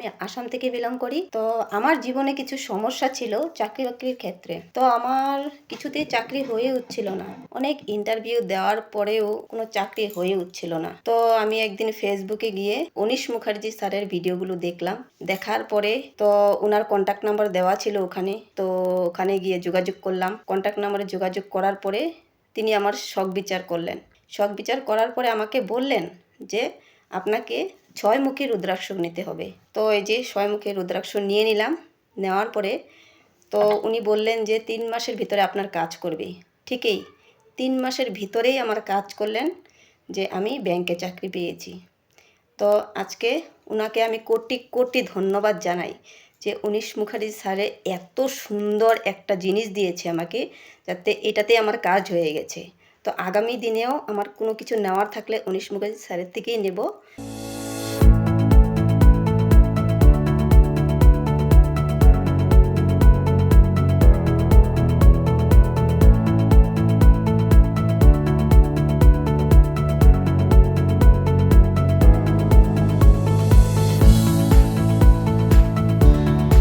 আমি আসাম থেকে বিলং করি। তো আমার জীবনে কিছু সমস্যা ছিল চাকরি বাকরির ক্ষেত্রে। তো আমার কিছুতেই চাকরি হয়ে উঠছিল না। অনেক ইন্টারভিউ দেওয়ার পরেও কোনো চাকরি হয়ে উঠছিল না। তো আমি একদিন ফেসবুকে গিয়ে অনিশ মুখার্জি স্যারের ভিডিওগুলো দেখলাম। দেখার পরে তো ওনার কন্ট্যাক্ট নাম্বার দেওয়া ছিল ওখানে। তো ওখানে গিয়ে যোগাযোগ করলাম। কন্ট্যাক্ট নাম্বারে যোগাযোগ করার পরে তিনি আমার শখ বিচার করলেন। শখ বিচার করার পরে আমাকে বললেন যে আপনাকে 6 মুখী রুদ্রাক্ষ নিতে হবে। তো এই যে 6 মুখী রুদ্রাক্ষ নিয়ে নিলাম। নেওয়ার পরে তো উনি বললেন যে 3 মাসের ভিতরে আপনার কাজ করবে। ঠিকই 3 মাসের ভিতরেই আমার কাজ করলেন যে আমি ব্যাংকে চাকরি পেয়েছি। তো আজকে ওনাকে আমি কোটি কোটি ধন্যবাদ জানাই যে অনিশ মুখার্জি স্যারে এত সুন্দর একটা জিনিস দিয়েছে আমাকে, যাতে এটাতে আমার কাজ হয়ে গেছে। তো আগামী দিনেও আমার কোনো কিছু নেওয়ার থাকলে অনিশ মুখার্জি স্যারের থেকেই নেব।